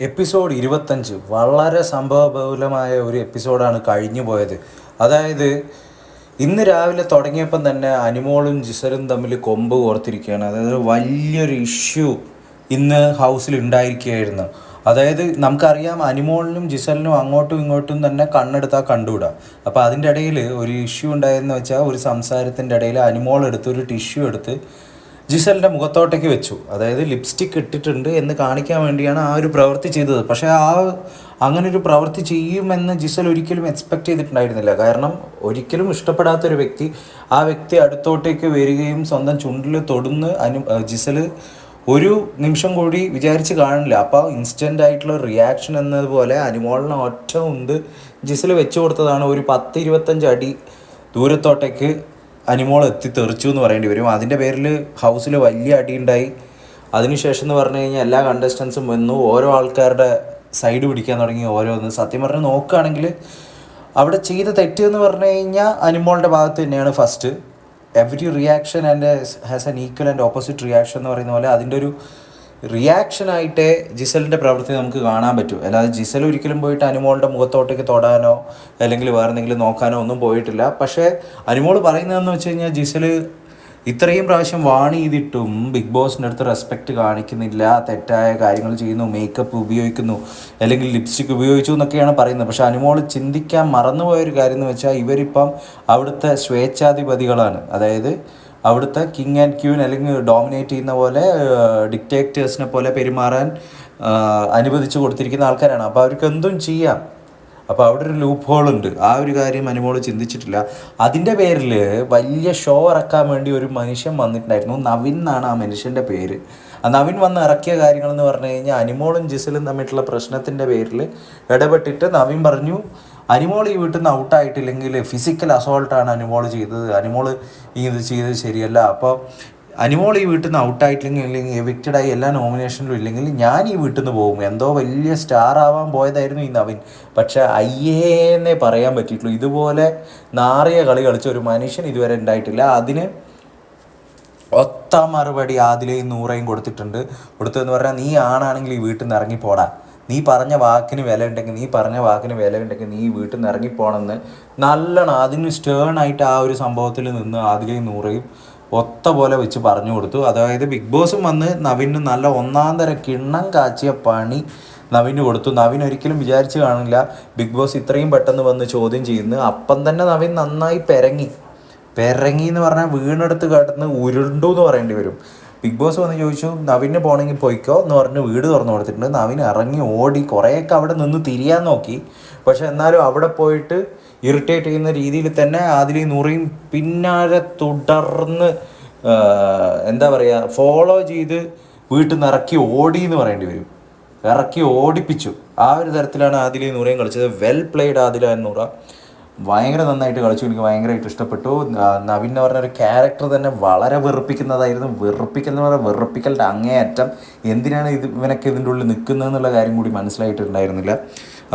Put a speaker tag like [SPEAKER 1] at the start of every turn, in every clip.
[SPEAKER 1] Episode 25 വളരെ സംഭവബഹുലമായ ഒരു എപ്പിസോഡാണ് കഴിഞ്ഞു പോയത്. അതായത് ഇന്ന് രാവിലെ തുടങ്ങിയപ്പം തന്നെ അനിമോളും ജിസലും തമ്മിൽ കൊമ്പ് കോർത്തിരിക്കുകയാണ്. അതായത് വലിയൊരു ഇഷ്യൂ ഇന്ന് ഹൗസിൽ ഉണ്ടായിരിക്കുകയായിരുന്നു. അതായത് നമുക്കറിയാം അനിമോളിനും ജിസലിനും അങ്ങോട്ടും ഇങ്ങോട്ടും തന്നെ കണ്ണെടുത്താൽ കണ്ടുകൂടാ. അപ്പോൾ അതിൻ്റെ ഇടയിൽ ഒരു ഇഷ്യൂ ഉണ്ടായെന്ന് വെച്ചാൽ ഒരു സംസാരത്തിൻ്റെ ഇടയിൽ അനിമോൾ എടുത്ത് ഒരു ടിഷ്യൂ എടുത്ത് ജിസലിൻ്റെ മുഖത്തോട്ടേക്ക് വെച്ചു. അതായത് ലിപ്സ്റ്റിക് ഇട്ടിട്ടുണ്ട് എന്ന് കാണിക്കാൻ വേണ്ടിയാണ് ആ ഒരു പ്രവൃത്തി ചെയ്തത്. പക്ഷേ അങ്ങനൊരു പ്രവൃത്തി ചെയ്യുമെന്ന് ജിസൽ ഒരിക്കലും എക്സ്പെക്റ്റ് ചെയ്തിട്ടുണ്ടായിരുന്നില്ല. കാരണം ഒരിക്കലും ഇഷ്ടപ്പെടാത്തൊരു വ്യക്തി ആ വ്യക്തി അടുത്തോട്ടേക്ക് വരികയും സ്വന്തം ചുണ്ടിൽ തൊടുന്ന് ജിസൽ ഒരു നിമിഷം കൂടി വിചാരിച്ച് കാണില്ല. അപ്പോൾ ഇൻസ്റ്റൻ്റ് ആയിട്ടുള്ള റിയാക്ഷൻ എന്നതുപോലെ അനിമോളിനെ ഒറ്റ ഉണ്ട് ജിസൽ വെച്ച് കൊടുത്തതാണ്. ഒരു 10-25 അടി ദൂരത്തോട്ടേക്ക് അനിമോൾ തെറിച്ചു എന്ന് പറയേണ്ടി വരും. അതിൻ്റെ പേരിൽ ഹൗസിൽ വലിയ അടിയുണ്ടായി. അതിനുശേഷം എന്ന് പറഞ്ഞു കഴിഞ്ഞാൽ എല്ലാ കണ്ടസ്റ്റൻസും വന്നു, ഓരോ ആൾക്കാരുടെ സൈഡ് പിടിക്കാൻ തുടങ്ങി. ഓരോന്ന് സത്യം പറഞ്ഞ് നോക്കുകയാണെങ്കിൽ അവിടെ ചെയ്ത തെറ്റ് എന്ന് പറഞ്ഞു കഴിഞ്ഞാൽ അനിമോളുടെ ഭാഗത്ത് തന്നെയാണ് first. Every reaction and has an equal and opposite reaction എന്ന് പറയുന്ന പോലെ അതിൻ്റെ ഒരു റിയാക്ഷനായിട്ടേ ജിസലിൻ്റെ പ്രവൃത്തി നമുക്ക് കാണാൻ പറ്റും. അല്ലാതെ ജിസൽ ഒരിക്കലും പോയിട്ട് അനിമോളുടെ മുഖത്തോട്ടേക്ക് തൊടാനോ അല്ലെങ്കിൽ വേറെ എന്തെങ്കിലും നോക്കാനോ ഒന്നും പോയിട്ടില്ല. പക്ഷേ അനിമോൾ പറയുന്നതെന്ന് വെച്ച് കഴിഞ്ഞാൽ ജിസൽ ഇത്രയും പ്രാവശ്യം വാൺ ചെയ്തിട്ടും ബിഗ് ബോസിൻ്റെ അടുത്ത് റെസ്പെക്റ്റ് കാണിക്കുന്നില്ല, തെറ്റായ കാര്യങ്ങൾ ചെയ്യുന്നു, മേക്കപ്പ് ഉപയോഗിക്കുന്നു അല്ലെങ്കിൽ ലിപ്സ്റ്റിക് ഉപയോഗിച്ചു എന്നൊക്കെയാണ് പറയുന്നത്. പക്ഷേ അനിമോൾ ചിന്തിക്കാൻ മറന്നുപോയൊരു കാര്യം എന്ന് വെച്ചാൽ ഇവരിപ്പം അവിടുത്തെ സ്വേച്ഛാധിപതികളാണ്. അതായത് അവിടുത്തെ കിങ് ആൻഡ് ക്യൂൻ അല്ലെങ്കിൽ ഡോമിനേറ്റ് ചെയ്യുന്ന പോലെ ഡിക്റ്റേറ്റേഴ്സിനെ പോലെ പെരുമാറാൻ അനുവദിച്ചു കൊടുത്തിരിക്കുന്ന ആൾക്കാരാണ്. അപ്പോൾ അവർക്ക് എന്തും ചെയ്യാം. അപ്പോൾ അവിടെ ഒരു ലൂപ്പ് ഹോൾ ഉണ്ട്. ആ ഒരു കാര്യം അനിമോൾ ചിന്തിച്ചിട്ടില്ല. അതിൻ്റെ പേരിൽ വലിയ ഷോ ഇറക്കാൻ വേണ്ടി ഒരു മനുഷ്യൻ വന്നിട്ടുണ്ടായിരുന്നു. നവിൻ എന്നാണ് ആ മനുഷ്യൻ്റെ പേര്. ആ നവിൻ വന്ന് ഇറക്കിയ കാര്യങ്ങളെന്ന് പറഞ്ഞു കഴിഞ്ഞാൽ അനിമോളും ജിസലും തമ്മിലുള്ള പ്രശ്നത്തിൻ്റെ പേരിൽ ഇടപെട്ടിട്ട് നവിൻ പറഞ്ഞു, അനിമോൾ ഈ വീട്ടിൽ നിന്ന് ഔട്ടായിട്ടില്ലെങ്കിൽ ഫിസിക്കൽ അസോൾട്ടാണ് അനിമോൾ ചെയ്തത്, അനിമോൾ ഇത് ചെയ്തത് ശരിയല്ല. അപ്പോൾ അനിമോൾ ഈ വീട്ടിൽ നിന്ന് ഔട്ടായിട്ടില്ലെങ്കിൽ അല്ലെങ്കിൽ എവിക്റ്റഡായി എല്ലാ നോമിനേഷനിലും ഇല്ലെങ്കിൽ ഞാൻ ഈ വീട്ടിൽ നിന്ന് പോകും. എന്തോ വലിയ സ്റ്റാർ ആവാൻ പോയതായിരുന്നു ഈ നവിൻ. പക്ഷേ അയ്യേന്നേ പറയാൻ പറ്റിയിട്ടുള്ളൂ. ഇതുപോലെ നാറിയ കളി കളിച്ച ഒരു മനുഷ്യൻ ഇതുവരെ ഉണ്ടായിട്ടില്ല. അതിന് ഒത്ത മറുപടി ആദിലയും നൂറയും കൊടുത്തതെന്ന് പറഞ്ഞാൽ, നീ ആണാണെങ്കിൽ ഈ വീട്ടിൽ നിന്ന് ഇറങ്ങിപ്പോടാ, നീ പറഞ്ഞ വാക്കിന് വില ഉണ്ടെങ്കിൽ നീ വീട്ടിൽ നിന്ന് ഇറങ്ങിപ്പോണമെന്ന് നല്ലോണം അതിന് സ്റ്റേണായിട്ട് ആ ഒരു സംഭവത്തിൽ നിന്ന് ആദിലയും നൂറയും ഒത്ത പോലെ വെച്ച് പറഞ്ഞു കൊടുത്തു. അതായത് ബിഗ് ബോസും വന്ന് നവിന് നല്ല ഒന്നാം തരം കിണ്ണം കാച്ചിയ പണി നവിന് കൊടുത്തു. നവിൻ ഒരിക്കലും വിചാരിച്ച് കാണില്ല ബിഗ് ബോസ് ഇത്രയും പെട്ടെന്ന് വന്ന് ചോദ്യം ചെയ്യുന്നു. അപ്പം തന്നെ നവിൻ നന്നായി പെരങ്ങി എന്ന് പറഞ്ഞാൽ വീണെടുത്ത് കടന്ന് ഉരുണ്ടു എന്ന് പറയേണ്ടി വരും. ബിഗ് ബോസ് വന്ന് ചോദിച്ചു, നവിന് പോകണമെങ്കിൽ പോയിക്കോ എന്ന് പറഞ്ഞ് വീട് തുറന്നു കൊടുത്തിട്ടുണ്ട്. നവിൻ ഇറങ്ങി ഓടി കുറേയൊക്കെ അവിടെ നിന്ന് തിരിയാൻ നോക്കി. പക്ഷെ എന്നാലും അവിടെ പോയിട്ട് ഇറിറ്റേറ്റ് ചെയ്യുന്ന രീതിയിൽ തന്നെ ആദിലയും നൂറയും പിന്നാലെ തുടർന്ന് എന്താ പറയുക ഫോളോ ചെയ്ത് വീട്ടിൽ നിന്ന് ഇറക്കി ഓടി എന്ന് പറയേണ്ടി വരും. ഇറക്കി ഓടിപ്പിച്ചു. ആ ഒരു തരത്തിലാണ് ആദിലയും നൂറയും കളിച്ചത്. വെൽ പ്ലേഡ് ആദില നൂറ, ഭയങ്കര നന്നായിട്ട് കളിച്ചു. എനിക്ക് ഭയങ്കരമായിട്ട് ഇഷ്ടപ്പെട്ടു. നവിൻ എന്ന് പറഞ്ഞൊരു ക്യാരക്ടർ തന്നെ വളരെ വെറുപ്പിക്കുന്നതായിരുന്നു. വെറുപ്പിക്കലിൻ്റെ അങ്ങേയറ്റം. എന്തിനാണ് ഇവനൊക്കെ ഇതിൻ്റെ ഉള്ളിൽ നിൽക്കുന്നതെന്നുള്ള കാര്യം കൂടി മനസ്സിലായിട്ടുണ്ടായിരുന്നില്ല.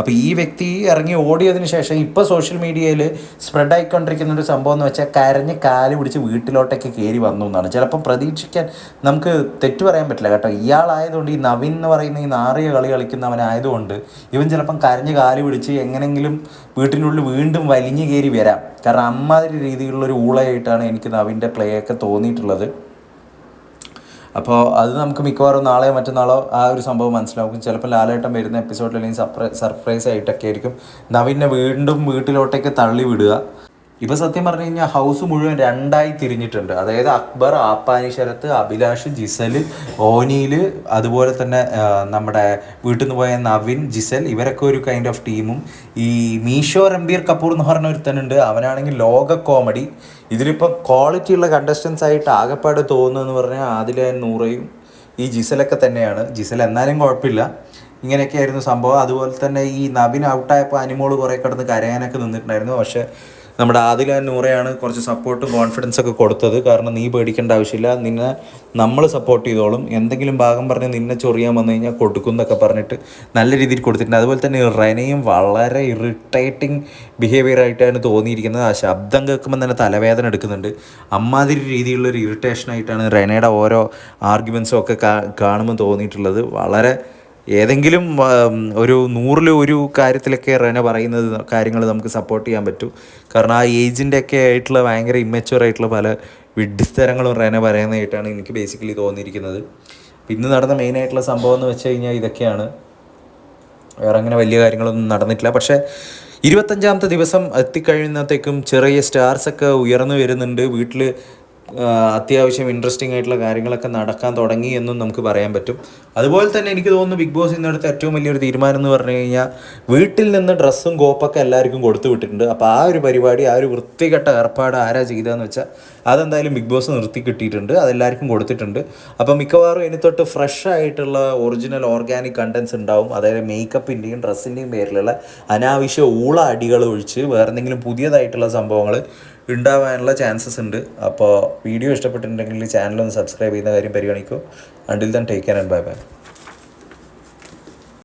[SPEAKER 1] അപ്പോൾ ഈ വ്യക്തി ഇറങ്ങി ഓടിയതിന് ശേഷം ഇപ്പോൾ സോഷ്യൽ മീഡിയയിൽ സ്പ്രെഡ് ആയിക്കൊണ്ടിരിക്കുന്ന ഒരു സംഭവം എന്ന് വെച്ചാൽ കരഞ്ഞ് കാല് പിടിച്ച് വീട്ടിലോട്ടൊക്കെ കയറി വന്നു എന്നാണ്. ചിലപ്പം പ്രതീക്ഷിക്കാൻ നമുക്ക് തെറ്റു പറയാൻ പറ്റില്ല കേട്ടോ. ഇയാളായതുകൊണ്ട്, ഈ നവിൻ എന്ന് പറയുന്ന ഈ നാറിയ കളി കളിക്കുന്നവനായതുകൊണ്ട് ഇവൻ ചിലപ്പം കരഞ്ഞ് കാല് പിടിച്ച് എങ്ങനെങ്കിലും വീട്ടിനുള്ളിൽ വീണ്ടും വലിഞ്ഞു കയറി വരാം. കാരണം അമ്മാതിരി രീതിയിലുള്ളൊരു ഊളയായിട്ടാണ് എനിക്ക് നവിൻ്റെ പ്ലേ ഒക്കെ തോന്നിയിട്ടുള്ളത്. അപ്പോൾ അത് നമുക്ക് മിക്കവാറും നാളെയോ മറ്റന്നാളോ ആ ഒരു സംഭവം മനസ്സിലാവും. ചിലപ്പോൾ ലാലേട്ടൻ വരുന്ന എപ്പിസോഡിൽ അല്ലെങ്കിൽ സർപ്രൈസ് ആയിട്ടൊക്കെ ആയിരിക്കും നവിനെ വീണ്ടും വീട്ടിലോട്ടേക്ക് തള്ളി വിടുക. ഇപ്പോൾ സത്യം പറഞ്ഞു കഴിഞ്ഞാൽ ഹൗസ് മുഴുവൻ രണ്ടായി തിരിഞ്ഞിട്ടുണ്ട്. അതായത് അക്ബർ, ആപ്പാനി ശരത്ത്, അഭിലാഷ്, ജിസൽ, ഓനിയിൽ, അതുപോലെ തന്നെ നമ്മുടെ വീട്ടിൽ നിന്ന് പോയ നവിൻ, ജിസൽ, ഇവരൊക്കെ ഒരു കൈൻഡ് ഓഫ് ടീമും. ഈ മീഷോ രംബീർ കപൂർ എന്ന് പറഞ്ഞ ഒരുത്തനുണ്ട്, അവനാണെങ്കിൽ ലോക കോമഡി. ഇതിലിപ്പോൾ ക്വാളിറ്റി ഉള്ള കണ്ടസ്റ്റൻസ് ആയിട്ട് ആകെപ്പാട് തോന്നുന്നതെന്ന് പറഞ്ഞാൽ ആദില നൂറയും ഈ ജിസലൊക്കെ തന്നെയാണ്. ജിസൽ എന്നാലും കുഴപ്പമില്ല. ഇങ്ങനെയൊക്കെയായിരുന്നു സംഭവം. അതുപോലെ തന്നെ ഈ നവിൻ ഔട്ടായപ്പോൾ അനിമോൾ കുറേ കിടന്ന് കരയാനൊക്കെ നിന്നിട്ടുണ്ടായിരുന്നു. പക്ഷേ നമ്മുടെ ആദില നൂറയാണ് കുറച്ച് സപ്പോർട്ടും കോൺഫിഡൻസൊക്കെ കൊടുത്തത്. കാരണം നീ പേടിക്കേണ്ട ആവശ്യമില്ല, നിന്നെ നമ്മൾ സപ്പോർട്ട് ചെയ്തോളും, എന്തെങ്കിലും ഭാഗം പറഞ്ഞ് നിന്നെ ചൊറിയാൻ വന്നു കഴിഞ്ഞാൽ കൊടുക്കും എന്നൊക്കെ പറഞ്ഞിട്ട് നല്ല രീതിയിൽ കൊടുത്തിട്ടുണ്ട്. അതുപോലെ തന്നെ റെനയും വളരെ ഇറിറ്റേറ്റിംഗ് ബിഹേവിയറായിട്ടാണ് തോന്നിയിരിക്കുന്നത്. ആ ശബ്ദം കേൾക്കുമ്പോൾ തന്നെ തലവേദന എടുക്കുന്നുണ്ട്. അമ്മാതിരി രീതിയിലുള്ളൊരു ഇറിറ്റേഷനായിട്ടാണ് റെനയുടെ ഓരോ ആർഗ്യുമെൻസും ഒക്കെ കാണുമ്പോൾ തോന്നിയിട്ടുള്ളത്. വളരെ ഏതെങ്കിലും ഒരു 100-ൽ 1 കാര്യത്തിലൊക്കെ റെന പറയുന്നത് കാര്യങ്ങൾ നമുക്ക് സപ്പോർട്ട് ചെയ്യാൻ പറ്റൂ. കാരണം ആ ഏജിൻ്റെ ഒക്കെ ആയിട്ടുള്ള ഭയങ്കര ഇമ്മച്വർ ആയിട്ടുള്ള പല വിഡ്ഢിത്തരങ്ങളും റെന പറയുന്നതായിട്ടാണ് എനിക്ക് ബേസിക്കലി തോന്നിയിരിക്കുന്നത്. ഇന്ന് നടന്ന മെയിനായിട്ടുള്ള സംഭവം എന്ന് വെച്ച് കഴിഞ്ഞാൽ ഇതൊക്കെയാണ്. വേറെ അങ്ങനെ വലിയ കാര്യങ്ങളൊന്നും നടന്നിട്ടില്ല. പക്ഷേ 25ാമത്തെ ദിവസം എത്തിക്കഴിയുന്നത്തേക്കും ചെറിയ സ്റ്റാർസൊക്കെ ഉയർന്നു വരുന്നുണ്ട്. വീട്ടിൽ അത്യാവശ്യം ഇൻട്രസ്റ്റിംഗ് ആയിട്ടുള്ള കാര്യങ്ങളൊക്കെ നടക്കാൻ തുടങ്ങി എന്നും നമുക്ക് പറയാൻ പറ്റും. അതുപോലെ തന്നെ എനിക്ക് തോന്നുന്നു ബിഗ് ബോസ് ഇന്നെടുത്ത ഏറ്റവും വലിയൊരു തീരുമാനം എന്ന് പറഞ്ഞു കഴിഞ്ഞാൽ വീട്ടിൽ നിന്ന് ഡ്രസ്സും കോപ്പൊക്കെ എല്ലാവർക്കും കൊടുത്തു വിട്ടിട്ടുണ്ട്. അപ്പോൾ ആ ഒരു പരിപാടി, ആ ഒരു വൃത്തികെട്ട ഏർപ്പാട് ആരാ ചെയ്തതെന്ന് വെച്ചാൽ അതെന്തായാലും ബിഗ് ബോസ് നിർത്തി കിട്ടിയിട്ടുണ്ട്, അതെല്ലാവർക്കും കൊടുത്തിട്ടുണ്ട്. അപ്പോൾ മിക്കവാറും ഇനി തൊട്ട് ഫ്രഷ് ആയിട്ടുള്ള ഒറിജിനൽ ഓർഗാനിക് കണ്ടൻസ് ഉണ്ടാവും. അതായത് മേക്കപ്പിൻ്റെയും ഡ്രസ്സിൻ്റെയും പേരിലുള്ള അനാവശ്യ ഊള അടികൾ ഒഴിച്ച് വേറെ എന്തെങ്കിലും പുതിയതായിട്ടുള്ള സംഭവങ്ങൾ ഉണ്ടാവാനുള്ള ചാൻസസ് ഉണ്ട്. അപ്പോൾ വീഡിയോ ഇഷ്ടപ്പെട്ടിട്ടുണ്ടെങ്കിൽ ചാനലൊന്ന് സബ്സ്ക്രൈബ് ചെയ്യുന്ന കാര്യം പരിഗണിക്കൂ. Until then take care and bye by.